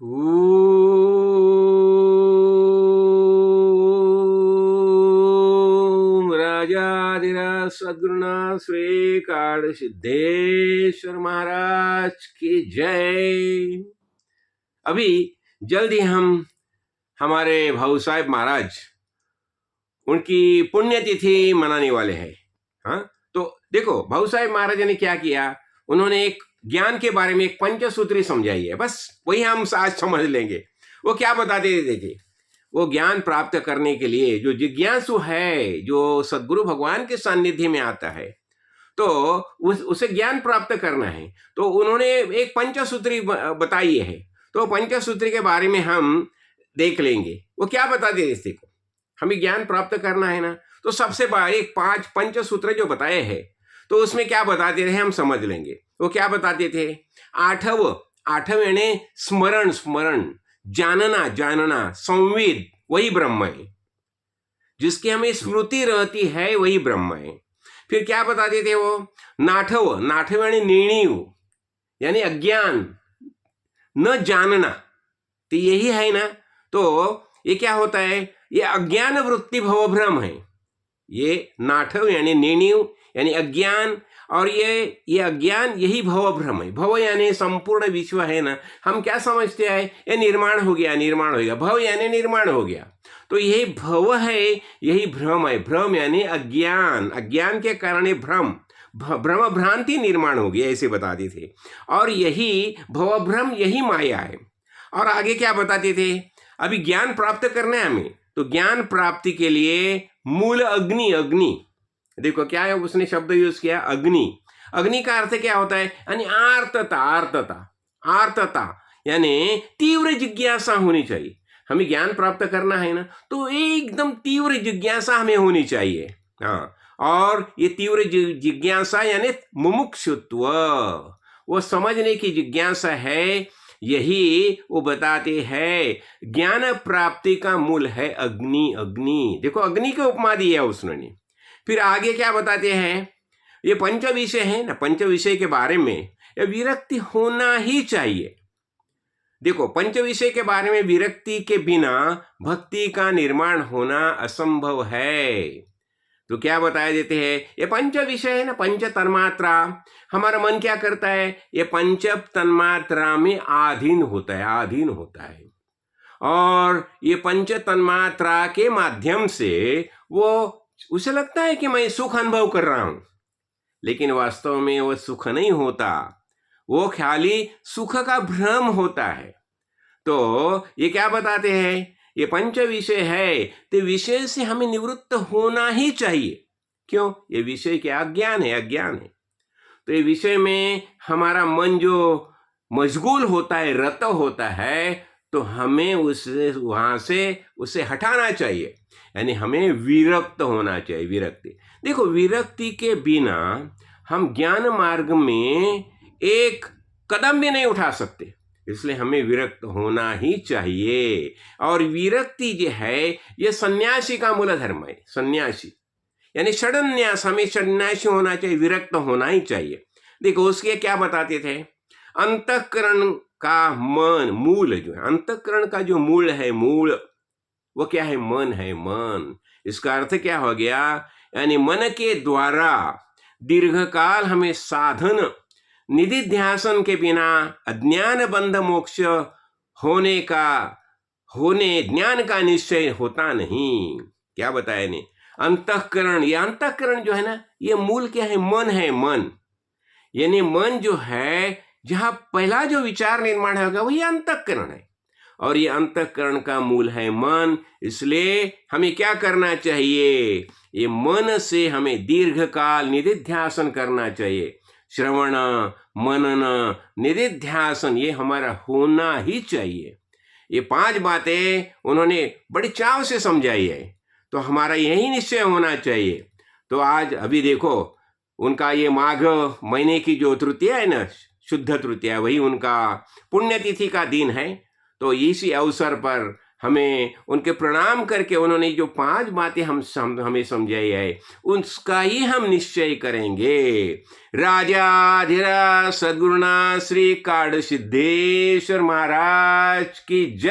ओम राजाधिराज सद्गुरुनाथ श्री कार सिद्धेश्वर महाराज की जय। अभी जल्द ही हम हमारे भाऊ साहेब महाराज उनकी पुण्यतिथि मनाने वाले हैं। हाँ, तो देखो भाऊ साहेब महाराज ने क्या किया, उन्होंने एक ज्ञान के बारे में एक पंचसूत्री समझाई है, बस वही हम आज समझ लेंगे। वो क्या बताते थे, वो ज्ञान प्राप्त करने के लिए जो जिज्ञासु है, जो सदगुरु भगवान के सानिध्य में आता है, तो उसे ज्ञान प्राप्त करना है, तो उन्होंने एक पंचसूत्री बताई है। तो पंचसूत्री के बारे में हम देख लेंगे। वो क्या बताते थे, को हमें ज्ञान प्राप्त करना है ना, तो सबसे बड़े 5 पंचसूत्र जो बताए हैं, तो उसमें क्या बताते रहे हम समझ लेंगे। वो क्या बताते थे, आठव यानी स्मरण, जानना, संवेद, वही ब्रह्म है। जिसकी हमें स्मृति रहती है वही ब्रह्म है। फिर क्या बताते थे वो, नाठव यानी निर्णय, यानी अज्ञान, न जानना, तो यही है ना। तो ये क्या होता है, ये अज्ञान वृत्ति भवभ्रम है। ये नाठव यानी निर्णय यानी अज्ञान, और ये अज्ञान यही भवभ्रम है। भव यानी संपूर्ण विश्व है ना, हम क्या समझते हैं, ये निर्माण हो गया, भव यानी निर्माण हो गया, तो यही भव है, यही भ्रम है। भ्रम यानी अज्ञान के कारण भ्रम भ्रांति निर्माण हो गया, ऐसे बताते थे। और यही भवभ्रम, यही माया है। और आगे क्या बताते थे, अभी ज्ञान प्राप्त करना है हमें, तो ज्ञान प्राप्ति के लिए मूल अग्नि। देखो क्या है, उसने शब्द यूज किया अग्नि का अर्थ क्या होता है, यानी आर्तता यानी तीव्र जिज्ञासा होनी चाहिए। हमें ज्ञान प्राप्त करना है ना, तो एकदम तीव्र जिज्ञासा हमें होनी चाहिए। हाँ, और ये तीव्र जिज्ञासा यानी मुमुक्षुत्व, वो समझने की जिज्ञासा है। यही वो बताते हैं, ज्ञान प्राप्ति का मूल है अग्नि। देखो अग्नि की उपमा दी है उसने। फिर आगे क्या बताते हैं, ये पंच विषय है ना, पंच विषय के बारे में ये विरक्ति होना ही चाहिए। देखो पंच विषय के बारे में विरक्ति के बिना भक्ति का निर्माण होना असंभव है। तो क्या बताया देते हैं, ये पंच विषय है ना, पंच तन्मात्रा, हमारा मन क्या करता है, ये पंच तन्मात्रा में आधीन होता है। और ये पंच तन्मात्रा के माध्यम से उसे लगता है कि मैं सुख अनुभव कर रहा हूं, लेकिन वास्तव में वो सुख नहीं होता, वो खाली सुख का भ्रम होता है। तो ये क्या बताते हैं, ये पंच विषय है, तो विषय से हमें निवृत्त होना ही चाहिए। क्यों, ये विषय क्या, अज्ञान है। तो ये विषय में हमारा मन जो मशगूल होता है, रत होता है, तो हमें उसे हटाना चाहिए, यानी हमें विरक्त होना चाहिए। विरक्ति, देखो विरक्ति के बिना हम ज्ञान मार्ग में एक कदम भी नहीं उठा सकते, इसलिए हमें विरक्त होना ही चाहिए। और विरक्ति जो है ये सन्यासी का मूल धर्म है। सन्यासी यानी षडन्यास, हमें सन्यासी होना चाहिए, विरक्त होना ही चाहिए। देखो उसके क्या बताते थे, अंतःकरण का मूल जो है, अंतःकरण का जो मूल है, वो क्या है, मन है। मन, इसका अर्थ क्या हो गया, यानी मन के द्वारा दीर्घकाल हमें साधन निधिध्यासन के बिना अज्ञान बंध मोक्ष होने ज्ञान का निश्चय होता नहीं। क्या बताया ने, अंतःकरण, ये अंतःकरण जो है ना, ये मूल क्या है, मन यानी मन जो है, जहां पहला जो विचार निर्माण होगा वही अंतःकरण है, और ये अंतःकरण का मूल है मन। इसलिए हमें क्या करना चाहिए, ये मन से हमें दीर्घकाल निधिध्यासन करना चाहिए। श्रवण, मनन, निधिध्यासन, ये हमारा होना ही चाहिए। ये 5 बातें उन्होंने बड़े चाव से समझाई है, तो हमारा यही निश्चय होना चाहिए। तो आज अभी देखो उनका ये माघ महीने की जो तृतीया है ना, शुद्ध तृतीया, वही उनका पुण्यतिथि का दिन है। तो इसी अवसर पर हमें उनके प्रणाम करके उन्होंने जो 5 बातें हमें समझाई है उसका ही हम निश्चय करेंगे। राजाधिराज सद्गुरुनाथ श्री काड़ सिद्धेश्वर महाराज की जय।